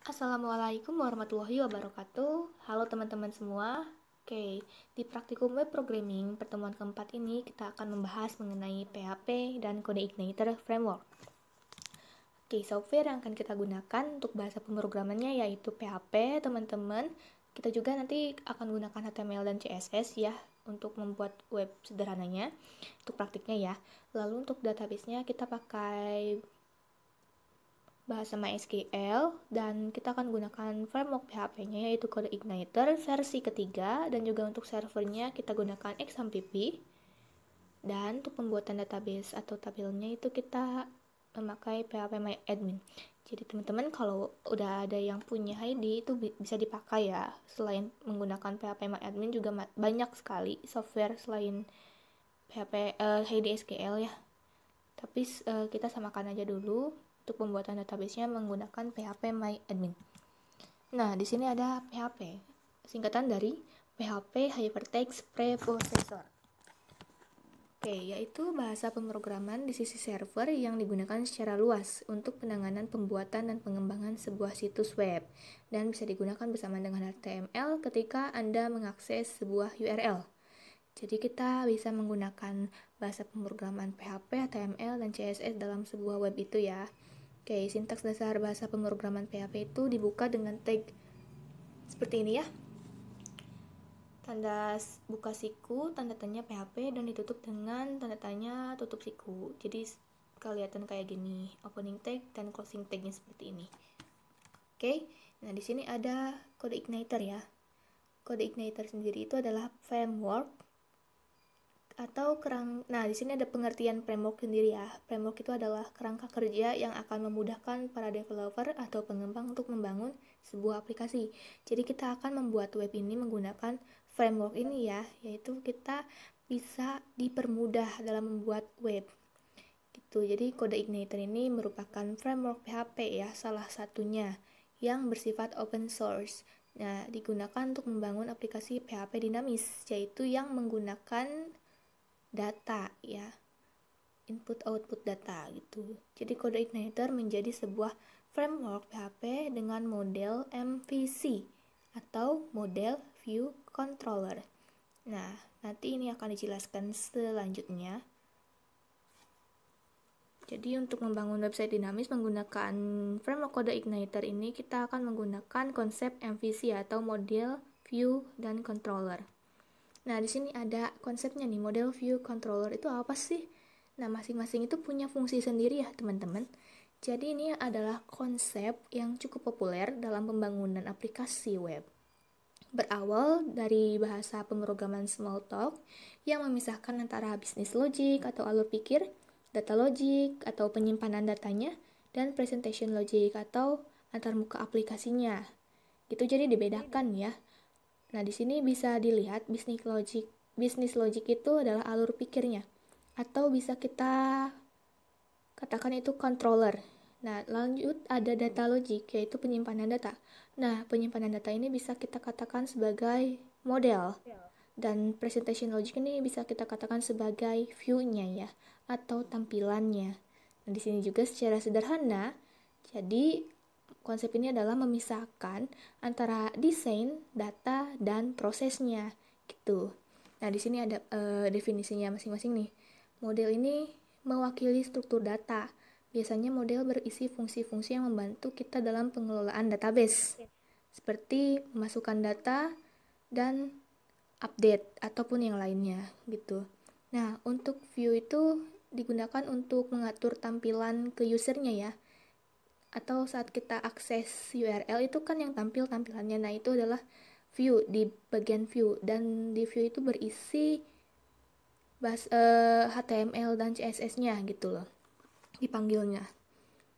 Assalamualaikum warahmatullahi wabarakatuh. Halo teman-teman semua. Oke, di praktikum web programming pertemuan keempat ini kita akan membahas mengenai PHP dan Code Igniter Framework. Oke, software yang akan kita gunakan untuk bahasa pemrogramannya yaitu PHP, teman-teman. Kita juga nanti akan gunakan HTML dan CSS ya untuk membuat web sederhananya, untuk praktiknya ya. Lalu untuk database-nya kita pakai bahasa MySQL dan kita akan gunakan framework PHP-nya yaitu Code Igniter versi ketiga, dan juga untuk servernya kita gunakan XAMPP, dan untuk pembuatan database atau tabelnya itu kita memakai PHP Jadi teman-teman kalau udah ada yang punya ID itu bisa dipakai ya. Selain menggunakan PHP juga banyak sekali software selain PHP HDSQL ya. Tapi kita samakan aja dulu untuk pembuatan database-nya menggunakan PHP Nah, di sini ada PHP, singkatan dari PHP Hypertext Preprocessor. Oke, yaitu bahasa pemrograman di sisi server yang digunakan secara luas untuk penanganan pembuatan dan pengembangan sebuah situs web, dan bisa digunakan bersama dengan HTML ketika Anda mengakses sebuah URL. Jadi kita bisa menggunakan bahasa pemrograman PHP, HTML, dan CSS dalam sebuah web itu ya. Oke, sintaks dasar bahasa pemrograman PHP itu dibuka dengan tag seperti ini ya. Tanda buka siku, tanda tanya PHP, dan ditutup dengan tanda tanya tutup siku. Jadi kelihatan kayak gini, opening tag dan closing tagnya seperti ini. Oke, nah di sini ada Code Igniter ya. Code Igniter sendiri itu adalah framework atau Nah, di sini ada pengertian framework sendiri ya. Framework itu adalah kerangka kerja yang akan memudahkan para developer atau pengembang untuk membangun sebuah aplikasi. Jadi kita akan membuat web ini menggunakan framework ini ya, yaitu kita bisa dipermudah dalam membuat web. Gitu. Jadi Code Igniter ini merupakan framework PHP ya, salah satunya yang bersifat open source. Nah, digunakan untuk membangun aplikasi PHP dinamis, yaitu yang menggunakan data ya, input output data gitu. Jadi Code Igniter menjadi sebuah framework PHP dengan model MVC atau model view controller. Nah, nanti ini akan dijelaskan selanjutnya. Jadi untuk membangun website dinamis menggunakan framework Code Igniter ini kita akan menggunakan konsep MVC atau model view dan controller. Nah, di sini ada konsepnya nih, model view controller itu apa sih? Nah, masing-masing itu punya fungsi sendiri ya, teman-teman. Jadi ini adalah konsep yang cukup populer dalam pembangunan aplikasi web. Berawal dari bahasa pemrograman Smalltalk yang memisahkan antara bisnis logic atau alur pikir, data logic atau penyimpanan datanya, dan presentation logic atau antarmuka aplikasinya. Gitu, jadi dibedakan ya. Nah, di sini bisa dilihat bisnis logic itu adalah alur pikirnya, atau bisa kita katakan itu controller. Nah, lanjut ada data logic, yaitu penyimpanan data. Nah, penyimpanan data ini bisa kita katakan sebagai model, dan presentation logic ini bisa kita katakan sebagai view-nya ya, atau tampilannya. Nah, di sini juga secara sederhana, jadi konsep ini adalah memisahkan antara desain, data, dan prosesnya gitu. Nah, di sini ada definisinya masing-masing nih. Model ini mewakili struktur data. Biasanya model berisi fungsi-fungsi yang membantu kita dalam pengelolaan database, seperti memasukkan data dan update ataupun yang lainnya gitu. Nah, untuk view itu digunakan untuk mengatur tampilan ke usernya ya, atau saat kita akses URL itu kan yang tampil tampilannya. Nah, itu adalah view, di bagian view, dan di view itu berisi HTML dan CSS-nya gitu loh, dipanggilnya.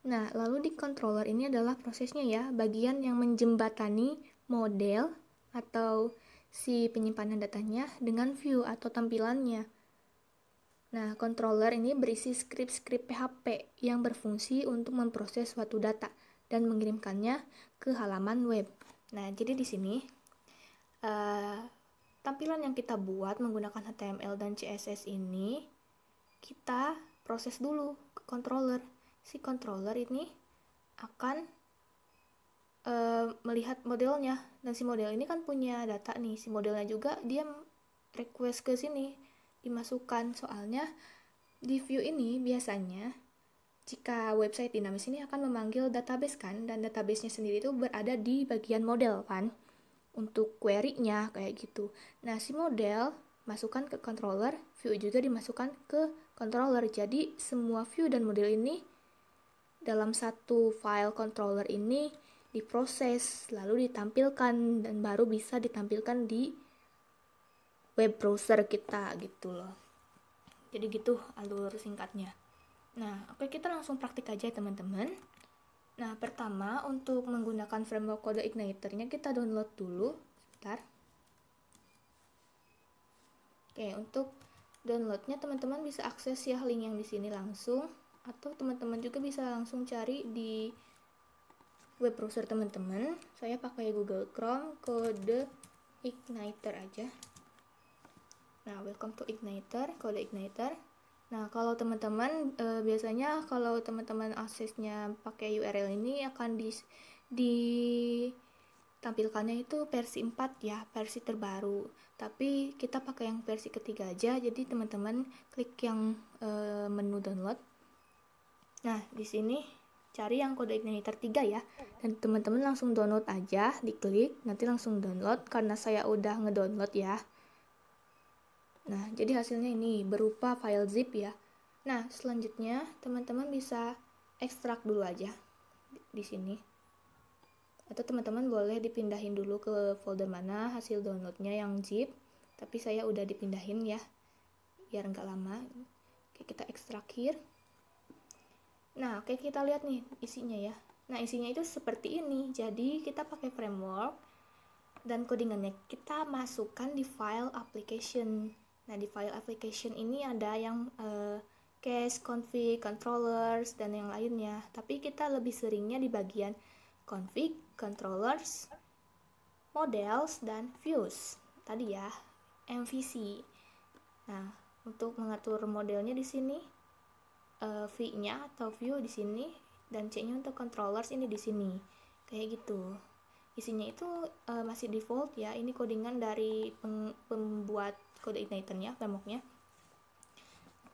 Nah, lalu di controller ini adalah prosesnya ya, bagian yang menjembatani model atau si penyimpanan datanya dengan view atau tampilannya. Nah, controller ini berisi skrip-skrip PHP yang berfungsi untuk memproses suatu data dan mengirimkannya ke halaman web. Nah, jadi di sini tampilan yang kita buat menggunakan HTML dan CSS ini kita proses dulu ke controller. Si controller ini akan melihat modelnya, dan si model ini kan punya data nih, si modelnya juga dia request ke sini dimasukkan. Soalnya di view ini biasanya jika website dinamis ini akan memanggil database kan, dan databasenya sendiri itu berada di bagian model kan, untuk query-nya kayak gitu. Nah, si model masukkan ke controller, view juga dimasukkan ke controller. Jadi semua view dan model ini dalam satu file controller ini diproses, lalu ditampilkan, dan baru bisa ditampilkan di web browser kita gitu loh. Jadi gitu alur singkatnya. Nah, oke, kita langsung praktik aja teman-teman. Nah, pertama untuk menggunakan framework Kode Igniter-nya kita download dulu. Sebentar. Oke, untuk downloadnya teman-teman bisa akses ya link yang di sini langsung, atau teman-teman juga bisa langsung cari di web browser teman-teman. Saya pakai Google Chrome, Kode Igniter aja. Nah, welcome to Igniter, Kode Igniter. Nah, kalau teman-teman biasanya kalau teman-teman aksesnya pakai URL ini akan ditampilkannya itu versi 4 ya, versi terbaru. Tapi kita pakai yang versi ketiga aja, jadi teman-teman klik yang menu download. Nah, di sini cari yang Kode Igniter 3 ya. Dan teman-teman langsung download aja, diklik, nanti langsung download karena saya udah ngedownload ya. Nah, jadi hasilnya ini berupa file zip ya. Nah, selanjutnya teman-teman bisa ekstrak dulu aja di sini. Atau teman-teman boleh dipindahin dulu ke folder mana hasil downloadnya yang zip. Tapi saya udah dipindahin ya, biar nggak lama. Oke, kita ekstrak here. Nah, oke, kita lihat nih isinya ya. Nah, isinya itu seperti ini. Jadi, kita pakai framework dan codingannya kita masukkan di file application. Nah, di file application ini ada yang case, config, controllers, dan yang lainnya. Tapi kita lebih seringnya di bagian config, controllers, models, dan views. Tadi ya, MVC. Nah, untuk mengatur modelnya di sini, V-nya atau view di sini, dan C-nya untuk controllers ini di sini. Kayak gitu. Isinya itu masih default ya. Ini codingan dari pembuat Kode Igniter-nya, framework-nya.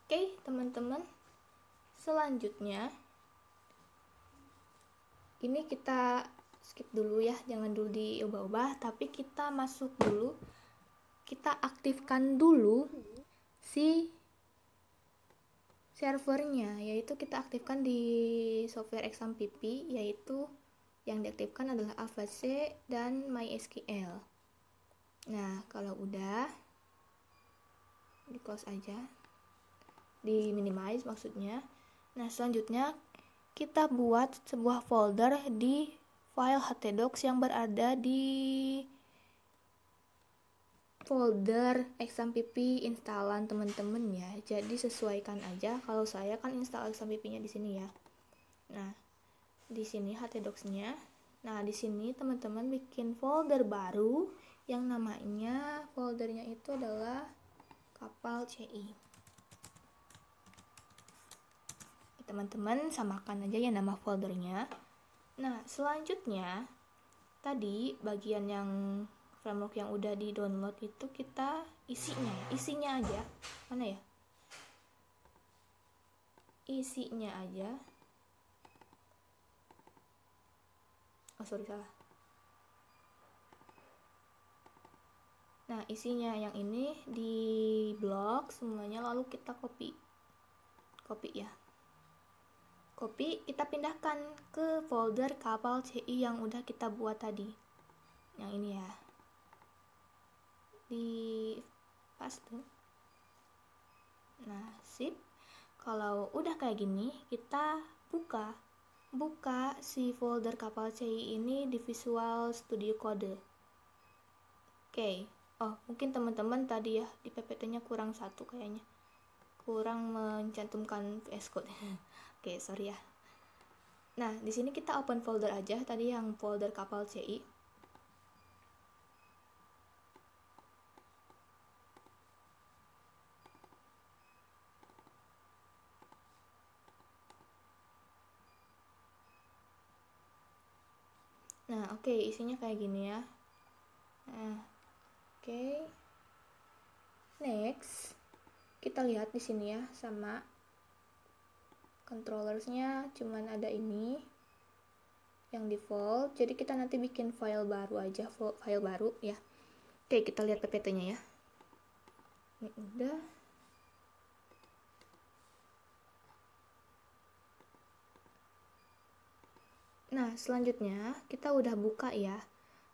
Oke, teman-teman. Selanjutnya ini kita skip dulu ya, jangan dulu diubah-ubah, tapi kita masuk dulu. Kita aktifkan dulu si servernya, yaitu kita aktifkan di software XAMPP, yaitu yang diaktifkan adalah AVC dan MySQL. Nah, kalau udah di close aja, di minimize maksudnya. Nah, selanjutnya kita buat sebuah folder di file htdocs yang berada di folder XAMPP instalan teman-teman ya. Jadi sesuaikan aja. Kalau saya kan install XAMPP-nya di sini ya. Nah, di sini htdocs-nya. Nah, di sini teman-teman bikin folder baru yang namanya foldernya itu adalah kapal CI. Teman-teman samakan aja ya nama foldernya. Nah, selanjutnya tadi bagian yang framework yang udah di download itu kita isinya aja. Mana ya? Isinya aja. Oh, sorry, salah. Nah, isinya yang ini di blok semuanya, lalu kita copy ya. Copy, kita pindahkan ke folder kapal CI yang udah kita buat tadi. Yang ini ya. Di paste. Nah, sip. Kalau udah kayak gini, kita buka si folder kapal CI ini di Visual Studio Code. Oke. Oh, mungkin teman-teman tadi ya di PPT-nya kurang satu kayaknya. Kurang mencantumkan VS Code. Oke, sorry ya. Nah, di sini kita open folder aja tadi yang folder kapal CI. Nah, oke, isinya kayak gini ya. Nah, oke. Next, kita lihat di sini ya, sama controllersnya cuman ada ini yang default. Jadi kita nanti bikin file baru aja, file baru ya. Oke, kita lihat PPT-nya ya. Ini udah. Nah, selanjutnya kita udah buka ya.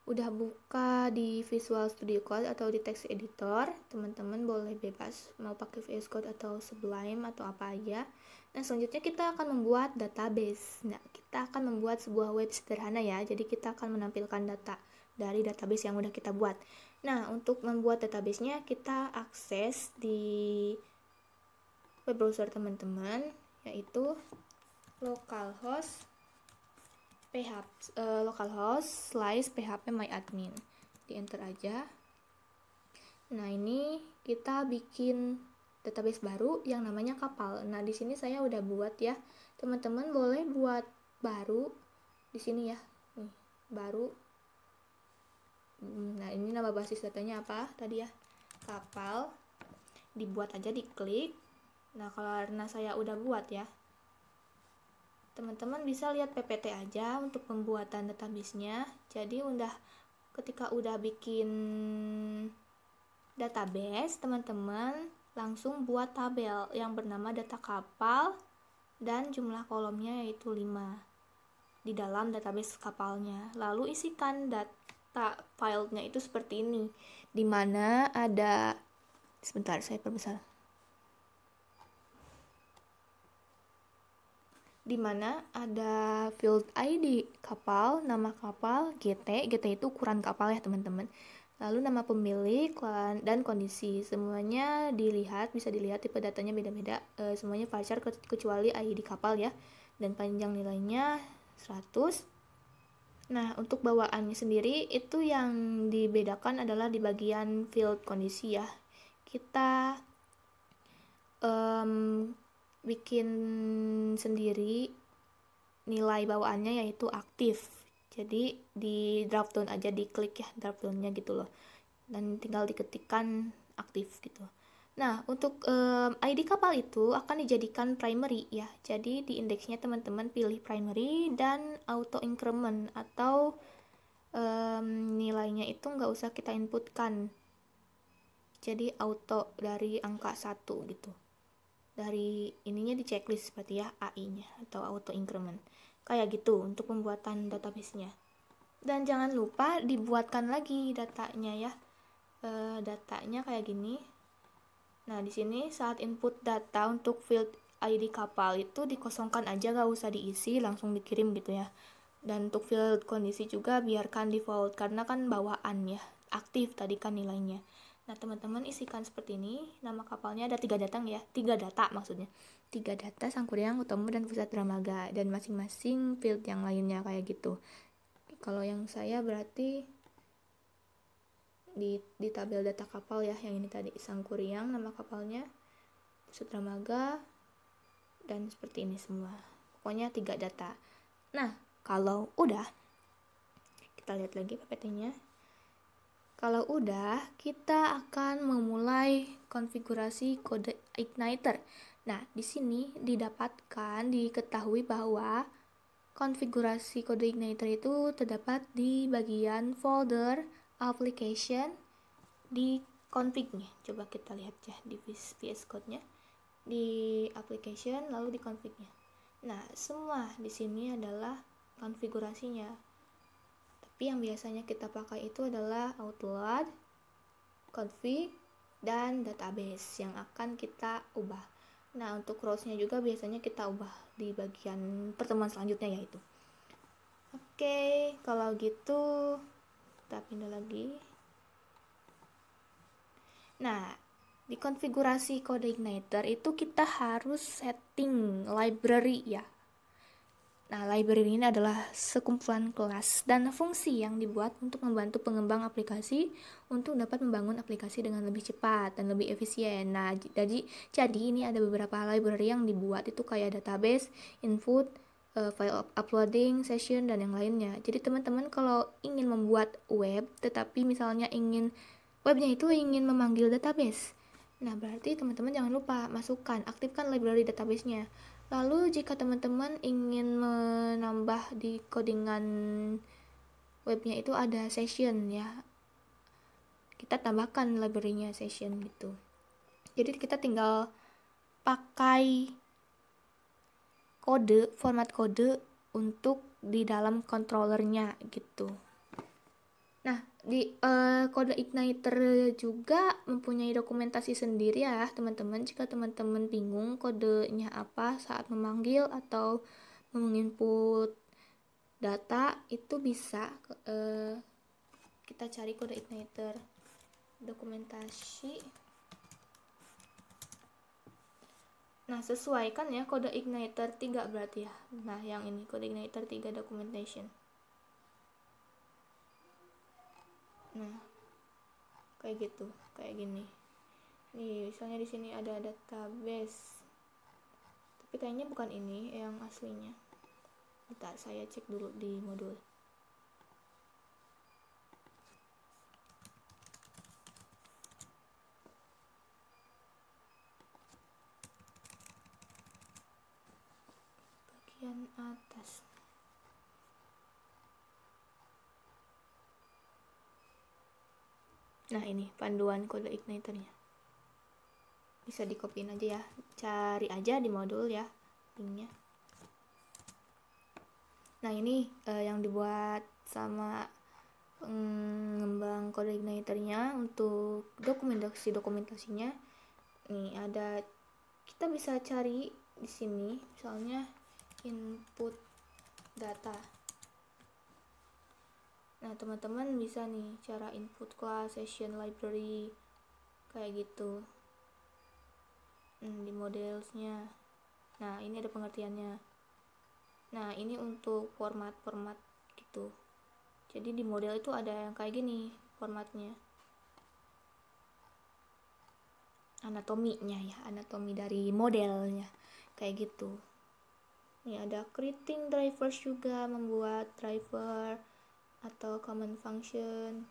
Udah buka di Visual Studio Code atau di text editor. Teman-teman boleh bebas mau pakai VS Code atau Sublime atau apa aja. Nah, selanjutnya kita akan membuat database. Nah, kita akan membuat sebuah web sederhana ya. Jadi kita akan menampilkan data dari database yang udah kita buat. Nah, untuk membuat database-nya kita akses di web browser teman-teman, yaitu localhost php/myadmin. Di enter aja. Nah, ini kita bikin database baru yang namanya kapal. Nah, di sini saya udah buat ya. Teman-teman boleh buat baru di sini ya. Nih, baru. Nah, ini nama basis datanya apa tadi ya? Kapal. Dibuat aja, diklik. Nah, karena saya udah buat ya, teman-teman bisa lihat PPT aja untuk pembuatan database-nya. Jadi ketika udah bikin database, teman-teman langsung buat tabel yang bernama data kapal dan jumlah kolomnya yaitu 5 di dalam database kapalnya. Lalu isikan data filenya itu seperti ini, dimana ada, sebentar saya perbesar, dimana ada field ID kapal, nama kapal, GT itu ukuran kapal ya teman-teman. Lalu nama pemilik dan kondisi, semuanya bisa dilihat tipe datanya beda-beda, semuanya varchar kecuali ID kapal ya, dan panjang nilainya 100. Nah, untuk bawaannya sendiri itu yang dibedakan adalah di bagian field kondisi ya. Kita bikin sendiri nilai bawaannya yaitu aktif. Jadi di drop down aja, diklik ya drop downnya gitu loh, dan tinggal diketikkan aktif gitu. Nah, untuk ID kapal itu akan dijadikan primary ya. Jadi di indeksnya teman-teman pilih primary dan auto increment, atau nilainya itu nggak usah kita inputkan. Jadi auto dari angka 1 gitu. Dari ininya di checklist seperti ya, AI-nya atau auto increment. Kayak gitu untuk pembuatan database-nya. Dan jangan lupa dibuatkan lagi datanya ya. Datanya kayak gini. Nah, di sini saat input data untuk field ID kapal itu dikosongkan aja, gak usah diisi, langsung dikirim gitu ya. Dan untuk field kondisi juga biarkan default, karena kan bawaan ya, aktif tadi kan nilainya. Nah, teman-teman isikan seperti ini. Nama kapalnya ada 3 data ya, 3 data maksudnya. 3 data, Sangkuriang, Utomo, dan Pusat Dramaga, dan masing-masing field yang lainnya kayak gitu. Kalau yang saya berarti di tabel data kapal ya, yang ini tadi Sangkuriang nama kapalnya, Pusat Dramaga, dan seperti ini semua. Pokoknya 3 data. Nah, kalau udah, kita lihat lagi PPT-nya. Kalau udah, kita akan memulai konfigurasi kode igniter. Nah, di sini diketahui bahwa konfigurasi kode igniter itu terdapat di bagian folder application di config-nya. Coba kita lihat ya di VS Code-nya, di application lalu di config-nya. Nah, semua di sini adalah konfigurasinya. Tapi yang biasanya kita pakai itu adalah outload, config, dan database yang akan kita ubah. Nah, untuk rows-nya juga biasanya kita ubah di bagian pertemuan selanjutnya yaitu. Oke, kalau gitu kita pindah lagi. Nah, di konfigurasi kode igniter itu kita harus setting library ya. Nah, library ini adalah sekumpulan kelas dan fungsi yang dibuat untuk membantu pengembang aplikasi untuk dapat membangun aplikasi dengan lebih cepat dan lebih efisien. Nah, jadi ini ada beberapa library yang dibuat itu kayak database, input, file uploading, session, dan yang lainnya. Jadi teman-teman kalau ingin membuat web, tetapi misalnya webnya itu ingin memanggil database, nah berarti teman-teman jangan lupa aktifkan library database-nya. Lalu jika teman-teman ingin menambah di codingan webnya itu ada session ya, kita tambahkan library-nya session gitu. Jadi kita tinggal pakai format kode untuk di dalam controllernya gitu. Nah, di kode Igniter juga mempunyai dokumentasi sendiri ya teman-teman. Jika teman-teman bingung kodenya apa saat memanggil atau menginput data, itu bisa kita cari kode Igniter dokumentasi. Nah, sesuaikan ya kode Igniter 3 berarti ya. Nah, yang ini kode Igniter 3 documentation. Nah, kayak gitu, kayak gini. Nih, misalnya di sini ada database. Tapi kayaknya bukan ini yang aslinya. Bentar, saya cek dulu di modul. Bagian atas. Nah, ini panduan kode Igniternya. Bisa dikopiin aja ya. Cari aja di modul ya linknya. Nah, ini yang dibuat sama pengembang kode Igniternya untuk dokumentasinya. Nih ada, kita bisa cari di sini misalnya input data. Nah, teman-teman bisa nih cara input class, session, library kayak gitu. Di modelsnya. Nah, ini ada pengertiannya. Nah, ini untuk format gitu. Jadi di model itu ada yang kayak gini formatnya. Anatominya ya, anatomi dari modelnya kayak gitu. Ini ada creating drivers juga, membuat driver atau common function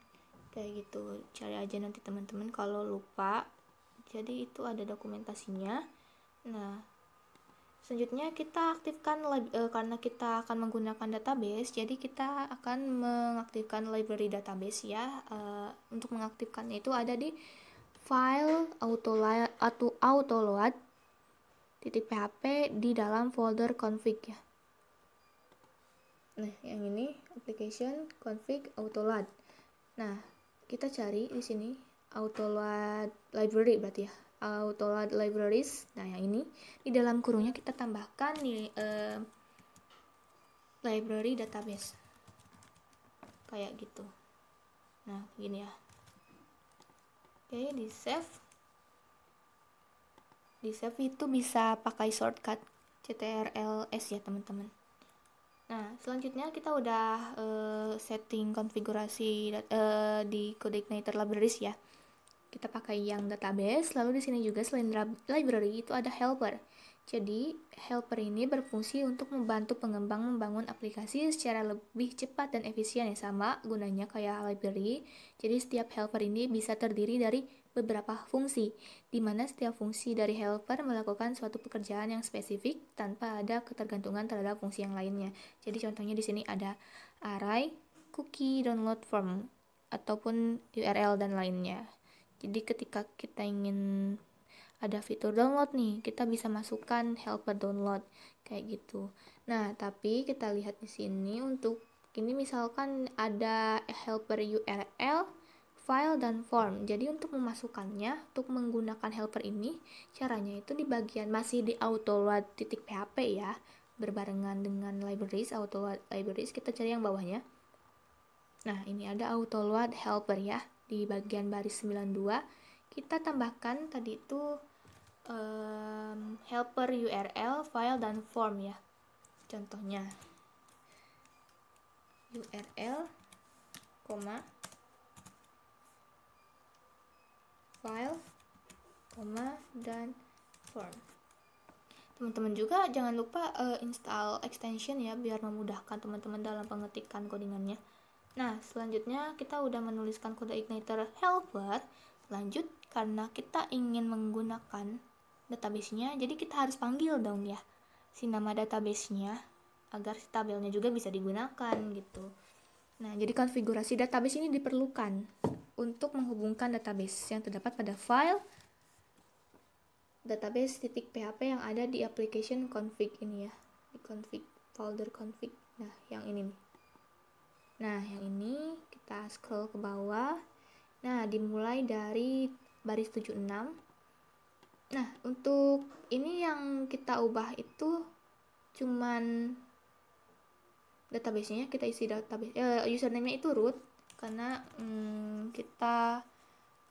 kayak gitu. Cari aja nanti teman-teman kalau lupa. Jadi itu ada dokumentasinya. Nah, selanjutnya kita aktifkan karena kita akan menggunakan database, jadi kita akan mengaktifkan library database ya. Untuk mengaktifkannya itu ada di file autoload .php di dalam folder config ya. Nah, yang ini application config autoload. Nah, kita cari di sini autoload library berarti ya. Autoload libraries. Nah, yang ini di dalam kurungnya kita tambahkan nih library database. Kayak gitu. Nah, gini ya. Oke, di save. Di save itu bisa pakai shortcut CTRL-S ya, teman-teman. Nah, selanjutnya kita udah setting konfigurasi di Code Igniter Libraries ya. Kita pakai yang database, lalu di sini juga selain library itu ada helper. Jadi, helper ini berfungsi untuk membantu pengembang membangun aplikasi secara lebih cepat dan efisien ya, sama gunanya kayak library. Jadi, setiap helper ini bisa terdiri dari beberapa fungsi, di mana setiap fungsi dari helper melakukan suatu pekerjaan yang spesifik tanpa ada ketergantungan terhadap fungsi yang lainnya. Jadi contohnya di sini ada array, cookie, download form, ataupun URL dan lainnya. Jadi ketika kita ingin ada fitur download nih, kita bisa masukkan helper download kayak gitu. Nah, tapi kita lihat di sini untuk ini misalkan ada helper URL, file, dan form. Jadi untuk memasukkannya, untuk menggunakan helper ini, caranya itu di bagian masih di autoload.php ya, berbarengan dengan libraries, autoload libraries, kita cari yang bawahnya. Nah, ini ada autoload helper ya, di bagian baris 92. Kita tambahkan tadi itu helper URL, file, dan form ya. Contohnya URL, file, dan form. Teman-teman juga jangan lupa install extension ya, biar memudahkan teman-teman dalam pengetikan codingannya. Nah, selanjutnya kita udah menuliskan kode igniter helper. Lanjut, karena kita ingin menggunakan database-nya, jadi kita harus panggil dong ya si nama database-nya agar si tabelnya juga bisa digunakan gitu. Nah, jadi konfigurasi database ini diperlukan untuk menghubungkan database yang terdapat pada file database.php yang ada di application config ini ya, di config folder config. Nah, yang ini nih. Nah, yang ini kita scroll ke bawah. Nah, dimulai dari baris 76. Nah, untuk ini yang kita ubah itu cuman database-nya, kita isi database username-nya itu root karena kita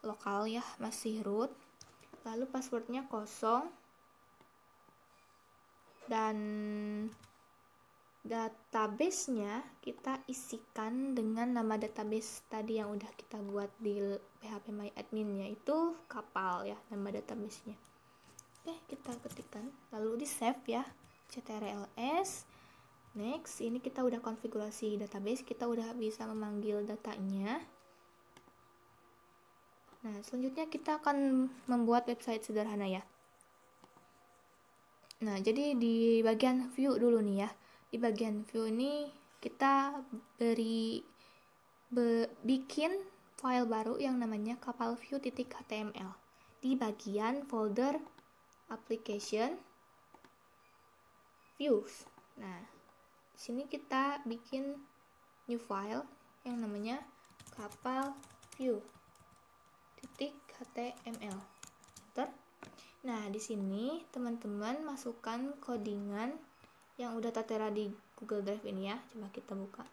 lokal ya, masih root. Lalu passwordnya kosong, dan database-nya kita isikan dengan nama database tadi yang udah kita buat di phpMyAdmin, yaitu kapal ya, nama database-nya. Oke, kita ketikkan lalu di save ya, ctrls. Next, ini kita udah konfigurasi database, kita udah bisa memanggil datanya. Nah, selanjutnya kita akan membuat website sederhana ya. Nah, jadi di bagian view dulu nih ya. Di bagian view ini kita bikin file baru yang namanya kapalview.html di bagian folder application views. Nah, di sini kita bikin new file yang namanya kapalview.html. Enter. Nah, di sini teman-teman masukkan codingan yang udah tertera di Google Drive ini ya. Coba kita buka.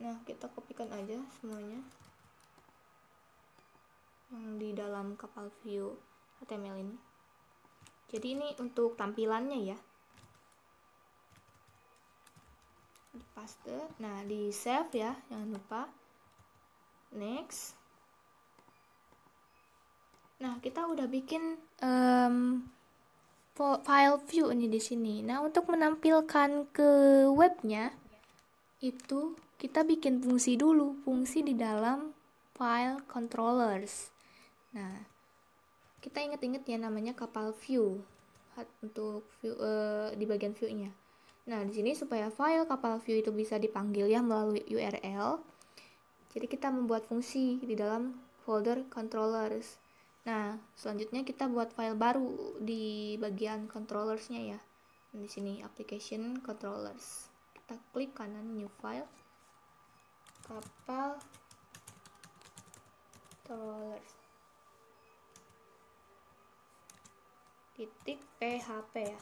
Nah, kita kopikan aja semuanya yang di dalam kapal view HTML ini. Jadi ini untuk tampilannya ya. Di paste. Nah, di save ya, jangan lupa. Next. Nah, kita udah bikin file view ini di sini. Nah, untuk menampilkan ke webnya itu kita bikin fungsi dulu, fungsi di dalam file controllers. Nah, kita ingat-ingat ya, namanya kapal view untuk view, di bagian view-nya. Nah, di sini supaya file kapal view itu bisa dipanggil ya melalui URL. Jadi kita membuat fungsi di dalam folder controllers. Nah, selanjutnya kita buat file baru di bagian controllers-nya ya. Di sini application controllers. Kita klik kanan new file kapal controllers .php ya.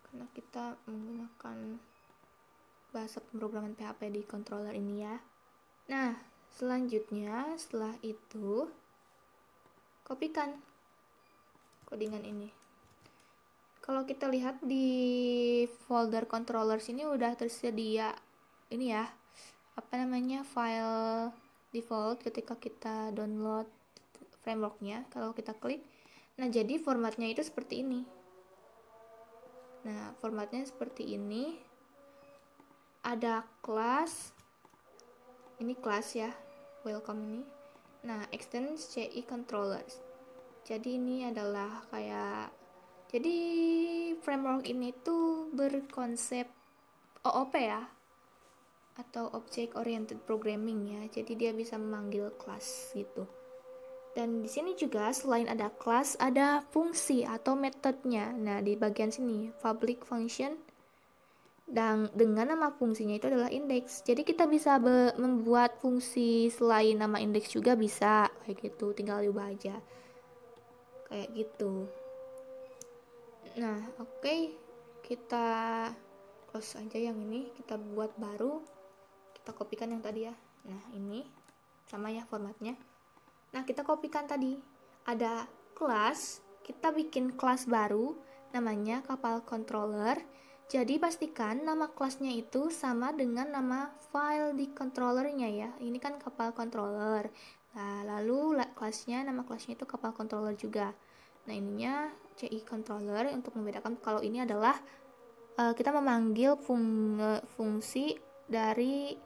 Karena kita menggunakan bahasa pemrograman PHP di controller ini ya. Nah, selanjutnya setelah itu kopikan codingan ini. Kalau kita lihat di folder controllers ini udah tersedia ini ya, apa namanya, file default ketika kita download frameworknya. Kalau kita klik, nah jadi formatnya itu seperti ini. Nah, formatnya seperti ini. Ada kelas, ini kelas ya, welcome ini. Nah, extends CI controllers. Jadi ini adalah kayak, jadi framework ini tuh berkonsep OOP ya, atau Object Oriented Programming ya. Jadi dia bisa memanggil kelas gitu. Dan di sini juga selain ada kelas, ada fungsi atau metodenya. Nah, di bagian sini public function, dan dengan nama fungsinya itu adalah index. Jadi kita bisa membuat fungsi selain nama index juga bisa, kayak gitu. Tinggal diubah aja kayak gitu. Nah, oke, kita close aja yang ini, kita buat baru, kita kopikan yang tadi ya. Nah, ini sama ya formatnya. Nah, kita kopikan tadi, ada kelas, kita bikin kelas baru namanya kapal controller. Jadi pastikan nama kelasnya itu sama dengan nama file di controllernya ya. Ini kan kapal controller. Nah, lalu nama kelasnya itu kapal controller juga. Nah, ininya CI controller untuk membedakan kalau ini adalah kita memanggil fungsi dari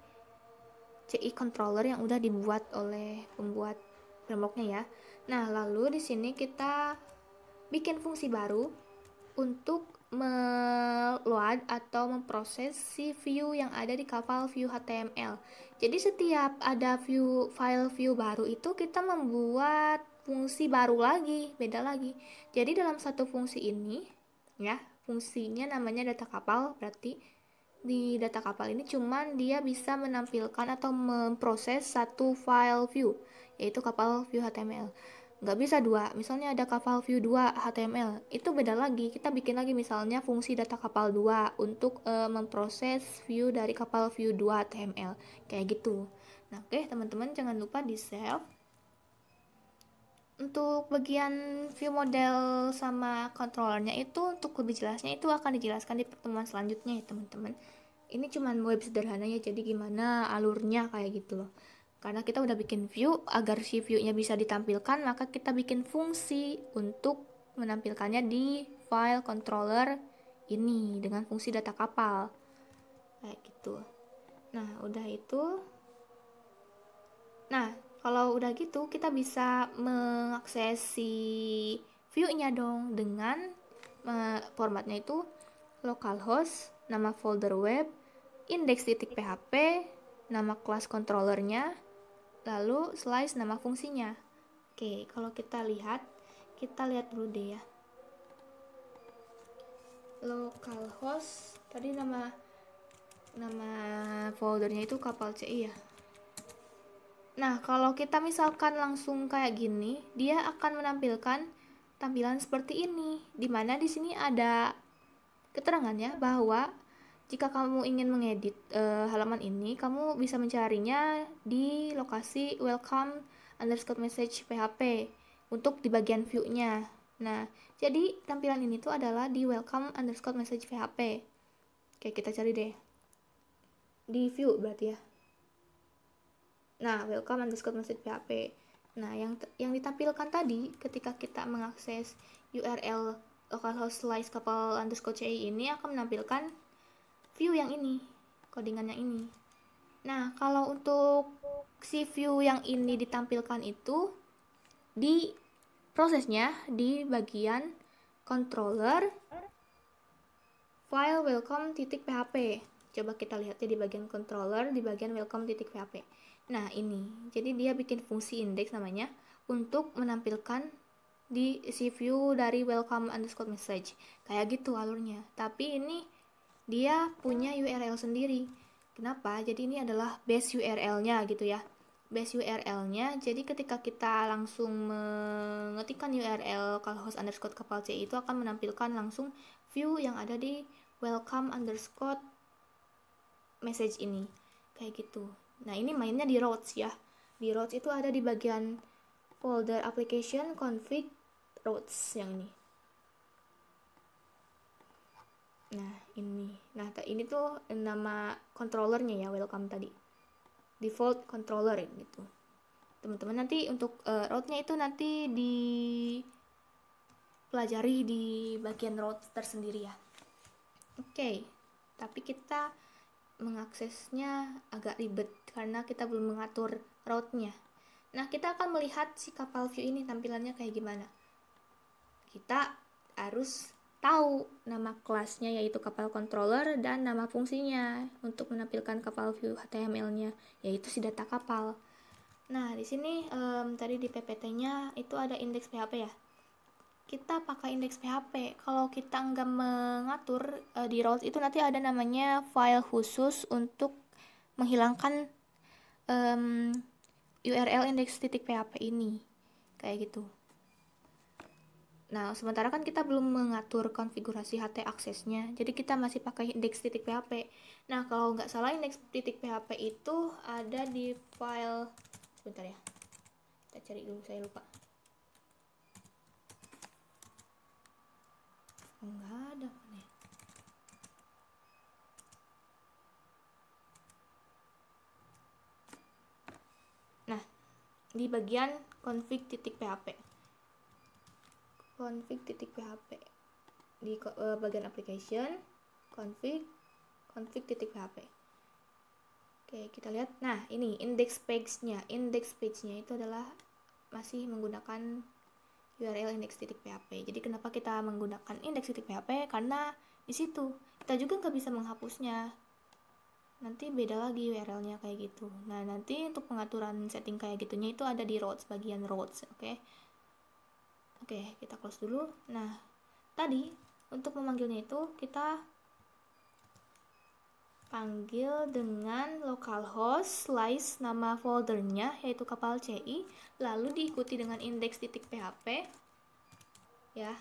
CI controller yang udah dibuat oleh pembuat frameworknya ya. Nah, lalu di sini kita bikin fungsi baru untuk meload atau memproses si view yang ada di kapal view HTML. Jadi setiap ada file view baru itu kita membuat fungsi baru lagi, beda lagi. Jadi dalam satu fungsi ini ya, fungsinya namanya data kapal, berarti di data kapal ini cuman dia bisa menampilkan atau memproses satu file view, yaitu kapal view HTML. Nggak bisa dua, misalnya ada kapal view 2 HTML, itu beda lagi, kita bikin lagi misalnya fungsi data kapal 2 untuk memproses view dari kapal view 2 HTML, kayak gitu. Nah oke teman-teman, jangan lupa di save. Untuk bagian view model sama controllernya itu, untuk lebih jelasnya itu akan dijelaskan di pertemuan selanjutnya ya teman-teman. Ini cuman web sederhana ya, jadi gimana alurnya kayak gitu loh. Karena kita udah bikin view, agar si view-nya bisa ditampilkan, maka kita bikin fungsi untuk menampilkannya di file controller ini dengan fungsi data kapal. Kayak gitu. Nah, udah itu. Nah, kalau udah gitu, kita bisa mengakses si view-nya dong dengan formatnya itu localhost, nama folder web, index.php, nama kelas controllernya, lalu slice nama fungsinya. Oke, kalau kita lihat dulu deh ya. Localhost, tadi nama foldernya itu kapal CI ya. Nah, kalau kita misalkan langsung kayak gini, dia akan menampilkan tampilan seperti ini, dimana di sini ada keterangannya bahwa jika kamu ingin mengedit halaman ini, kamu bisa mencarinya di lokasi welcome_message php untuk di bagian view-nya. Nah, jadi tampilan ini tuh adalah di welcome_message php. Oke, kita cari deh. Di view berarti ya. Nah, welcome_message php. Nah, yang ditampilkan tadi ketika kita mengakses URL localhost slice kapal_ci ini akan menampilkan view yang ini, codingan yang ini. Nah, kalau untuk si view yang ini ditampilkan itu di prosesnya di bagian controller file welcome.php. Coba kita lihat ya di bagian controller, di bagian welcome.php. Nah, ini. Jadi dia bikin fungsi index namanya untuk menampilkan di si view dari welcome_message. Kayak gitu alurnya. Tapi ini dia punya URL sendiri. Kenapa? Jadi ini adalah base URL-nya gitu ya. Base URL-nya, jadi ketika kita langsung mengetikkan URL localhost_kapal.ci itu akan menampilkan langsung view yang ada di welcome_message ini. Kayak gitu. Nah, ini mainnya di routes ya. Di routes itu ada di bagian folder application config routes yang ini. Nah, ini tuh nama controllernya ya, welcome tadi. Default controller gitu. Teman-teman nanti untuk route-nya itu nanti dipelajari di bagian route tersendiri ya. Oke, tapi kita mengaksesnya agak ribet karena kita belum mengatur route-nya. Nah, kita akan melihat si kapal view ini tampilannya kayak gimana. Kita harus tahu nama kelasnya yaitu kapal controller dan nama fungsinya untuk menampilkan kapal view HTML-nya yaitu si data kapal. Nah, di sini tadi di PPT-nya itu ada index PHP ya. Kita pakai index PHP. Kalau kita nggak mengatur di routes itu nanti ada namanya file khusus untuk menghilangkan URL index.php ini. Kayak gitu. Nah, sementara kan kita belum mengatur konfigurasi HT aksesnya, jadi kita masih pakai index.php. Nah, kalau nggak salah index.php itu ada di file, sebentar ya, kita cari dulu, saya lupa. Enggak ada nih. Nah, di bagian config.php di bagian application config.php. Oke, kita lihat. Nah, ini index page-nya itu adalah masih menggunakan URL index.php. Jadi kenapa kita menggunakan index.php? Karena di situ kita juga nggak bisa menghapusnya. Nanti beda lagi URL-nya kayak gitu. Nah, nanti untuk pengaturan setting kayak gitunya itu ada di routes, bagian routes. Oke, kita close dulu. Nah, tadi untuk memanggilnya itu kita panggil dengan localhost slice nama foldernya yaitu kapal CI, lalu diikuti dengan index.php ya.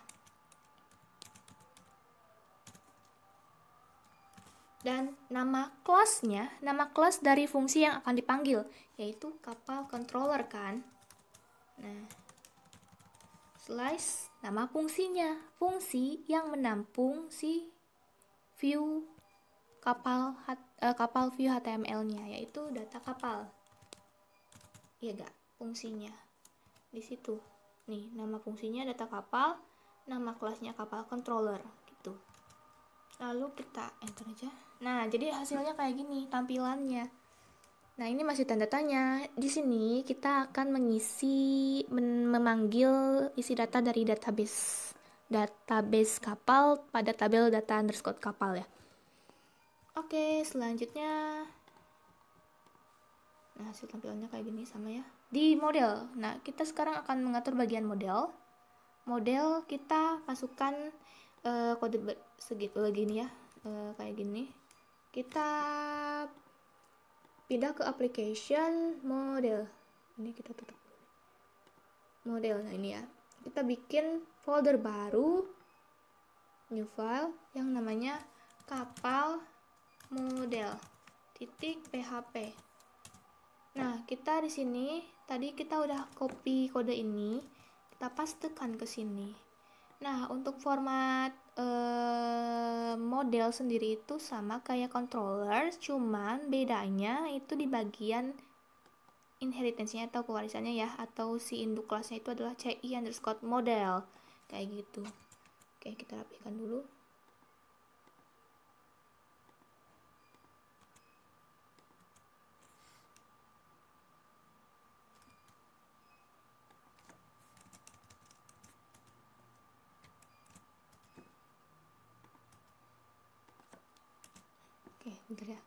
Dan nama kelasnya, nama kelas dari fungsi yang akan dipanggil yaitu kapal controller kan. Nah, slice nama fungsinya, fungsi yang menampung si view kapal view HTML-nya yaitu data kapal. Iya gak? Fungsinya di situ. Nih, nama fungsinya data kapal, nama kelasnya kapal controller gitu. Lalu kita enter aja. Nah, jadi hasilnya kayak gini tampilannya. Nah, ini masih tanda tanya. Di sini kita akan memanggil isi data dari database kapal pada tabel data underscore kapal ya. Oke, selanjutnya. Nah, hasil tampilannya kayak gini sama ya. Di model. Nah, kita sekarang akan mengatur bagian model. Model kita masukkan kode segitu gini ya. Kayak gini. Kita pindah ke application model. Ini kita tutup model. Nah, ini ya. Kita bikin folder baru, new file yang namanya kapal model.php. Nah, kita di sini tadi kita udah copy kode ini, kita pastekan ke sini. Nah, untuk format model sendiri itu sama kayak controller, cuman bedanya itu di bagian inheritance-nya atau pewarisannya ya, atau si induk kelasnya itu adalah CI underscore model kayak gitu. Oke, kita rapikan dulu. Oke, bentar ya.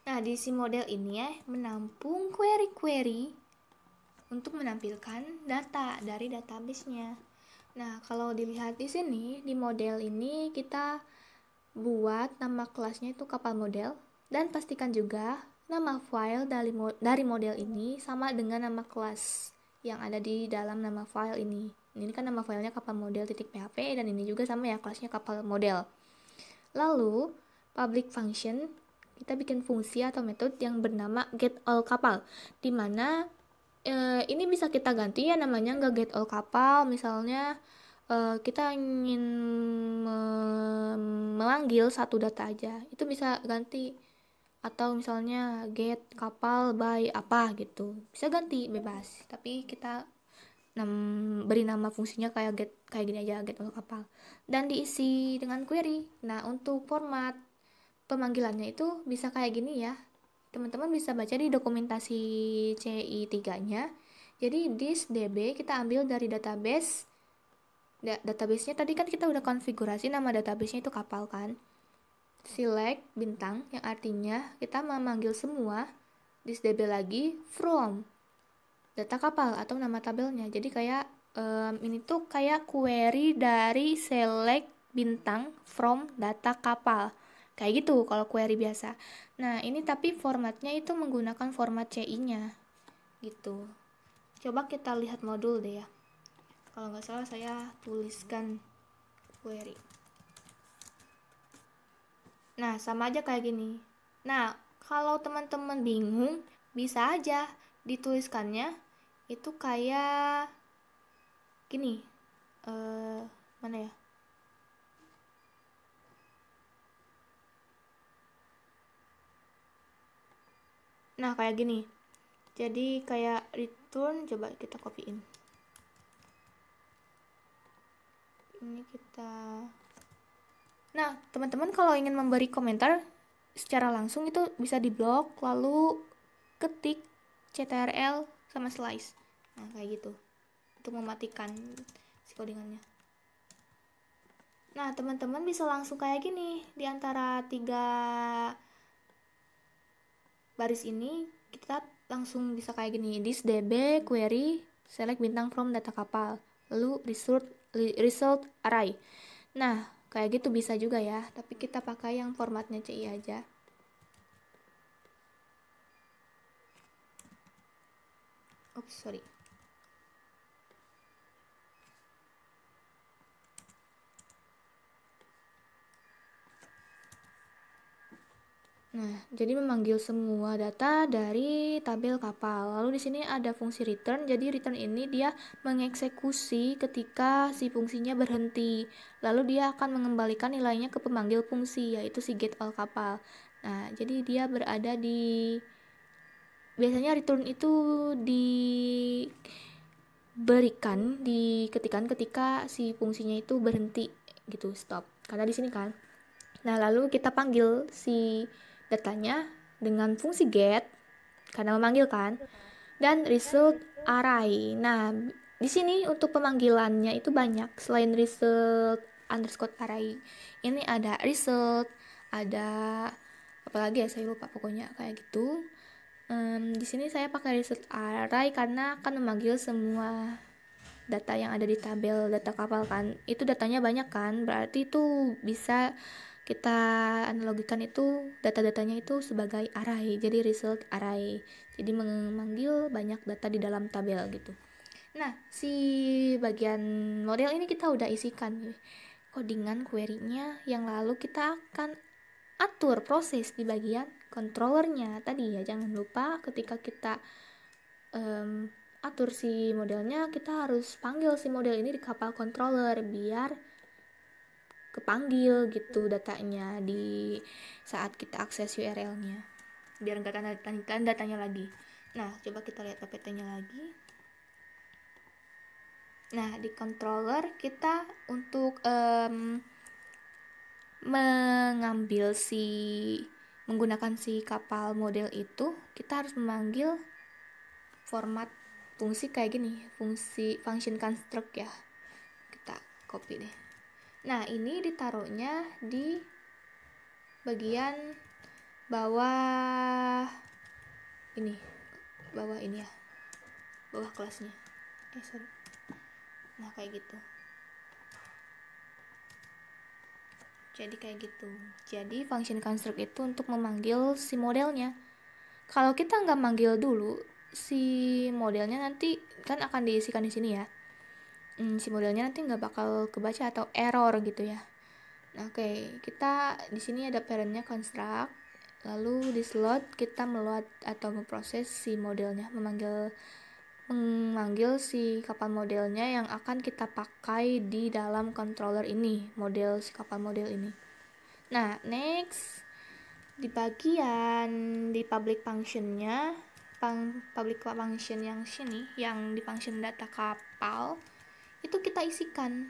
Nah, di si model ini ya menampung query-query untuk menampilkan data dari database-nya. Nah, kalau dilihat di sini di model ini kita buat nama kelasnya itu kapal model dan pastikan juga nama file dari model ini sama dengan nama kelas yang ada di dalam nama file ini. Ini kan nama filenya kapal model.php dan ini juga sama ya, kelasnya kapal model. Lalu public function, kita bikin fungsi atau metode yang bernama getAllKapal, dimana ini bisa kita ganti ya namanya, nggak getAllKapal. Misalnya kita ingin memanggil satu data aja, itu bisa ganti. Atau misalnya get kapal by apa gitu, bisa ganti bebas. Tapi kita beri nama fungsinya kayak gini aja, getAllKapal, dan diisi dengan query. Nah, untuk format pemanggilannya itu bisa kayak gini ya. Teman-teman bisa baca di dokumentasi CI3-nya. Jadi this db kita ambil dari database-nya tadi kan kita udah konfigurasi nama database-nya itu kapal kan. Select bintang yang artinya kita memanggil semua this db lagi from data kapal atau nama tabelnya. Jadi kayak ini tuh kayak query dari select bintang from data kapal. Kayak gitu kalau query biasa. Nah, ini tapi formatnya itu menggunakan format CI-nya. Gitu. Coba kita lihat modul deh ya. Kalau nggak salah saya tuliskan query. Nah, sama aja kayak gini. Nah, kalau teman-teman bingung, bisa aja dituliskannya itu kayak gini. Mana ya? Nah, kayak gini. Jadi kayak return, coba kita copyin. Ini kita. Nah, teman-teman kalau ingin memberi komentar secara langsung itu bisa diblok, lalu ketik ctrl sama slice. Nah, kayak gitu. Untuk mematikan si codingannya. Nah, teman-teman bisa langsung kayak gini. Di antara 3 baris ini, kita langsung bisa kayak gini. This db query select bintang from data kapal. Lalu result array. Nah, kayak gitu bisa juga ya. Tapi kita pakai yang formatnya CI aja. Oops, sorry. Nah, jadi memanggil semua data dari tabel kapal. Lalu di sini ada fungsi return. Jadi return ini dia mengeksekusi ketika si fungsinya berhenti. Lalu dia akan mengembalikan nilainya ke pemanggil fungsi, yaitu si get all kapal. Nah, jadi dia berada di biasanya return itu diketikkan ketika si fungsinya itu berhenti gitu, stop. Karena di sini kan. Nah, lalu kita panggil si datanya dengan fungsi get karena memanggil kan, dan result array. Nah, di sini untuk pemanggilannya itu banyak. Selain result underscore array, ini ada result, ada apalagi ya saya lupa, pokoknya kayak gitu. Di sini saya pakai result array karena akan memanggil semua data yang ada di tabel data kapal kan. Itu datanya banyak kan, berarti itu bisa kita analogikan itu data-datanya itu sebagai array, jadi result array. Jadi memanggil banyak data di dalam tabel gitu. Nah, si bagian model ini kita udah isikan codingan query-nya, yang lalu kita akan atur proses di bagian controllernya tadi ya. Jangan lupa ketika kita atur si modelnya, kita harus panggil si model ini di kapal controller biar kepanggil gitu datanya di saat kita akses URL-nya, biar nggak datanya lagi. Nah, coba kita lihat PPT-nya lagi. Nah, di controller kita untuk menggunakan si kapal model itu, kita harus memanggil format fungsi kayak gini, fungsi function construct ya. Kita copy deh. Nah, ini ditaruhnya di bagian bawah ini ya, bawah kelasnya. Sorry. Nah, kayak gitu. Jadi kayak gitu. Jadi function construct itu untuk memanggil si modelnya. Kalau kita nggak manggil dulu, si modelnya nanti kan akan diisikan di sini ya. Si modelnya nanti nggak bakal kebaca atau error gitu ya. Nah, oke, kita di sini ada parentnya construct, lalu di slot kita meload atau memproses si modelnya, memanggil si kapal modelnya yang akan kita pakai di dalam controller ini, model si kapal model ini. Nah, next di bagian di public functionnya, public function yang sini, yang di function data kapal itu kita isikan,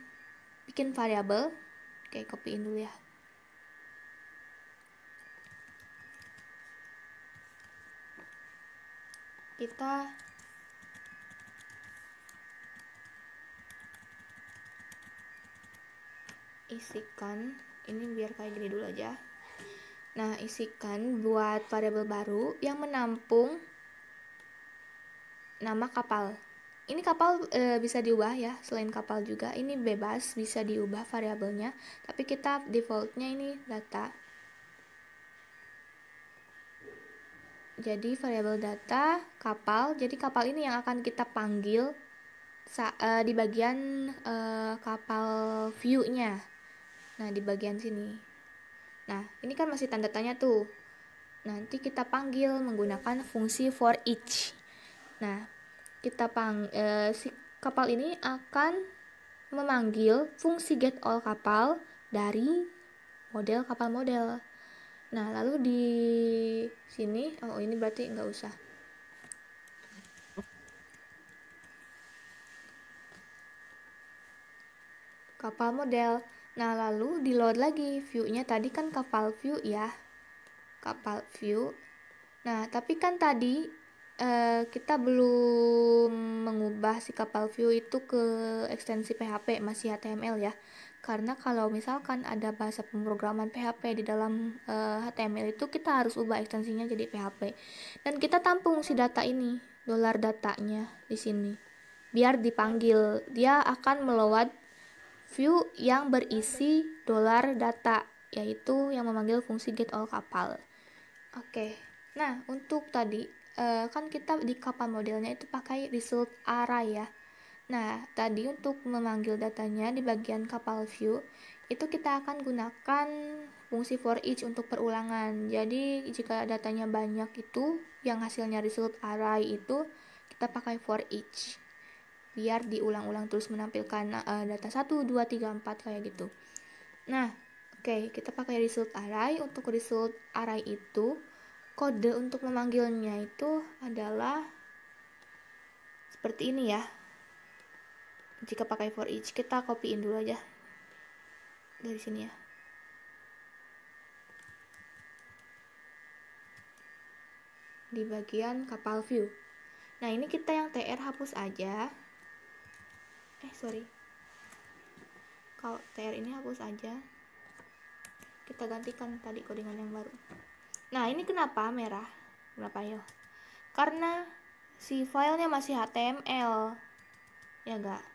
bikin variabel. Oke, copyin dulu ya. Kita isikan ini biar kayak gini dulu aja. Nah, isikan buat variabel baru yang menampung nama kapal. Ini kapal bisa diubah ya, selain kapal juga ini bebas bisa diubah variabelnya, tapi kita defaultnya ini data. Jadi variabel data kapal, jadi kapal ini yang akan kita panggil di bagian kapal view-nya. Nah, di bagian sini. Nah, ini kan masih tanda tanya tuh. Nanti kita panggil menggunakan fungsi for each. Nah, si kapal ini akan memanggil fungsi get all kapal dari model kapal model. Nah, lalu di sini, oh ini berarti nggak usah. Kapal model. Nah, lalu di load lagi view-nya. Tadi kan kapal view ya. Kapal view. Nah, tapi kan tadi kita belum mengubah si kapal view itu ke ekstensi PHP, masih HTML ya. Karena kalau misalkan ada bahasa pemrograman PHP di dalam HTML itu, kita harus ubah ekstensinya jadi PHP. Dan kita tampung si data ini, dolar datanya di sini. Biar dipanggil, dia akan melewat view yang berisi dolar data, yaitu yang memanggil fungsi get all kapal. Oke. Nah, untuk tadi kan kita di kapal modelnya itu pakai result array ya. Nah, tadi untuk memanggil datanya di bagian kapal view itu kita akan gunakan fungsi for each untuk perulangan. Jadi, jika datanya banyak itu yang hasilnya result array itu kita pakai for each. Biar diulang-ulang terus menampilkan data 1, 2, 3, 4 kayak gitu. Nah, oke, kita pakai result array. Untuk result array itu kode untuk memanggilnya itu adalah seperti ini ya. Jika pakai for each, kita copyin dulu aja dari sini ya. Di bagian kapal view. Nah, ini kita yang TR hapus aja. Sorry. Kalau TR ini hapus aja. Kita gantikan tadi codingan yang baru. Nah, ini kenapa merah? Kenapa yo? Karena si filenya masih HTML. Ya enggak?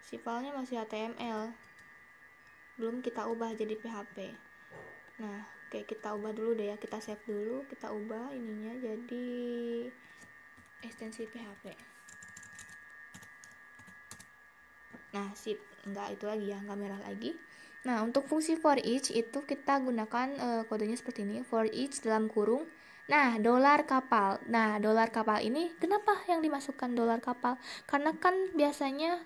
Si filenya masih HTML. Belum kita ubah jadi PHP. Nah, oke, kita ubah dulu deh ya. Kita save dulu, kita ubah ininya jadi ekstensi PHP. Nah, sip. Enggak itu lagi ya, enggak merah lagi. Nah, untuk fungsi for each itu kita gunakan kodenya seperti ini. For each dalam kurung. Nah, dolar kapal. Nah, dolar kapal ini kenapa yang dimasukkan dolar kapal? Karena kan biasanya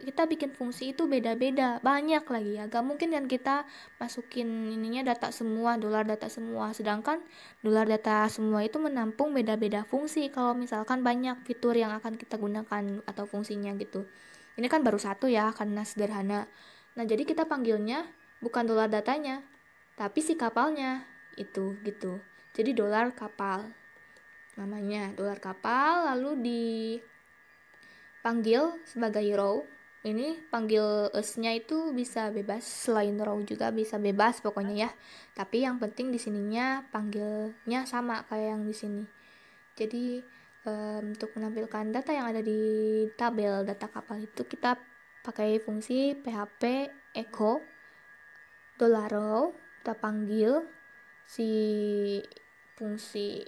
kita bikin fungsi itu beda-beda, banyak lagi ya. Gak mungkin kan kita masukin ininya data semua, dolar data semua. Sedangkan dolar data semua itu menampung beda-beda fungsi. Kalau misalkan banyak fitur yang akan kita gunakan atau fungsinya gitu. Ini kan baru satu ya, karena sederhana. Nah, jadi kita panggilnya bukan dolar datanya, tapi si kapalnya itu gitu. Jadi dolar kapal namanya, dolar kapal, lalu dipanggil sebagai row. Ini panggil us-nya itu bisa bebas, selain row juga bisa bebas pokoknya ya. Tapi yang penting di sininya panggilnya sama kayak yang di sini. Jadi untuk menampilkan data yang ada di tabel data kapal itu kita pakai fungsi php echo $row. Kita panggil si fungsi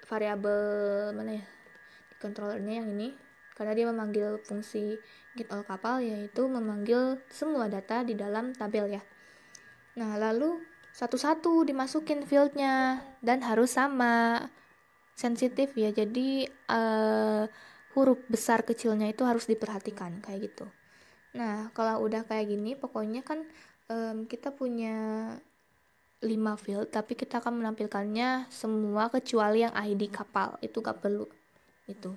variabel mana ya, controllernya yang ini, karena dia memanggil fungsi get all kapal, yaitu memanggil semua data di dalam tabel ya. Nah, lalu satu-satu dimasukin fieldnya dan harus sama, sensitif ya, jadi huruf besar kecilnya itu harus diperhatikan kayak gitu. Nah, kalau udah kayak gini pokoknya kan kita punya 5 field, tapi kita akan menampilkannya semua kecuali yang ID kapal, itu gak perlu itu.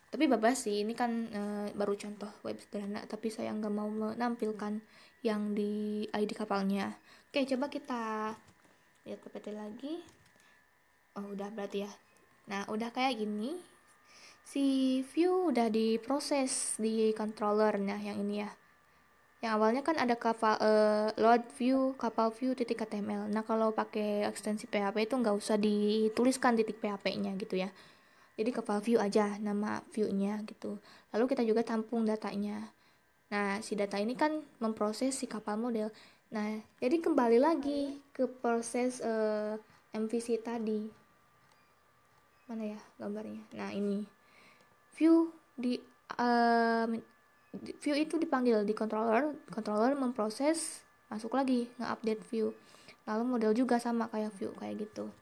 Tapi babas sih, ini kan baru contoh web sederhana, tapi saya nggak mau menampilkan yang di ID kapalnya. Oke, coba kita lihat PPT lagi. Oh, udah berarti ya. Nah, udah kayak gini. Si view udah diproses di controller. Nah, yang ini ya. Yang awalnya kan ada kapal load view, kapal view .html. Nah, kalau pakai ekstensi PHP itu nggak usah dituliskan titik PHP-nya gitu ya. Jadi kapal view aja nama view-nya gitu. Lalu kita juga tampung datanya. Nah, si data ini kan memproses si kapal model. Nah, jadi kembali lagi ke proses MVC tadi. Mana ya gambarnya? Nah, ini. View view itu dipanggil di controller memproses, masuk lagi nge-update view. Lalu model juga sama kayak view kayak gitu.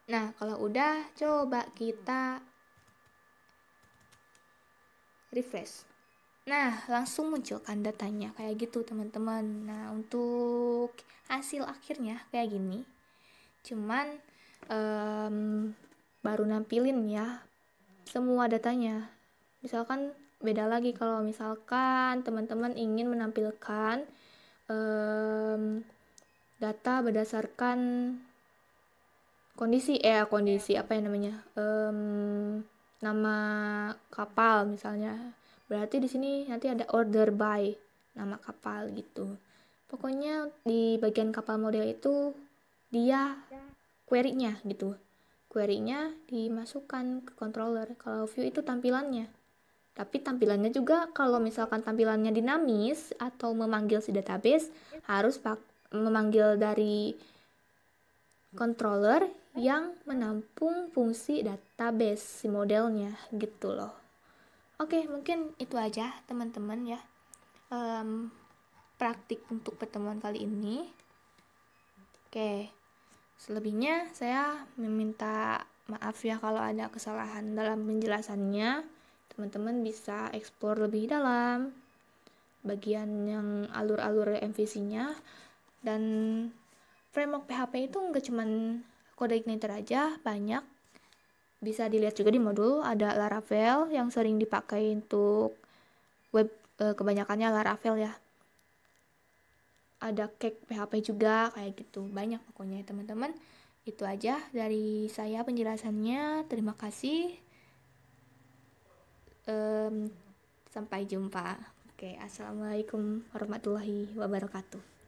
Nah, kalau udah, coba kita refresh. Nah, langsung munculkan datanya kayak gitu teman-teman. Nah, untuk hasil akhirnya kayak gini. Cuman baru nampilin ya semua datanya. Misalkan beda lagi kalau misalkan teman-teman ingin menampilkan data berdasarkan kondisi apa ya namanya, nama kapal misalnya. Berarti di sini nanti ada order by nama kapal gitu. Pokoknya di bagian kapal model itu dia query-nya gitu. Query-nya dimasukkan ke controller. Kalau view itu tampilannya. Tapi tampilannya juga kalau misalkan tampilannya dinamis atau memanggil si database harus memanggil dari controller yang menampung fungsi database si modelnya gitu loh. Oke, mungkin itu aja teman-teman ya. Praktik untuk pertemuan kali ini. Oke, selebihnya saya meminta maaf ya kalau ada kesalahan dalam penjelasannya. Teman-teman bisa explore lebih dalam bagian yang alur-alur MVC-nya. Dan framework PHP itu nggak cuman kode igniter aja, banyak. Bisa dilihat juga di modul, ada Laravel yang sering dipakai untuk web, kebanyakannya Laravel ya. Ada Cake PHP juga, kayak gitu. Banyak pokoknya ya teman-teman. Itu aja dari saya penjelasannya. Terima kasih. Sampai jumpa. Oke, assalamualaikum warahmatullahi wabarakatuh.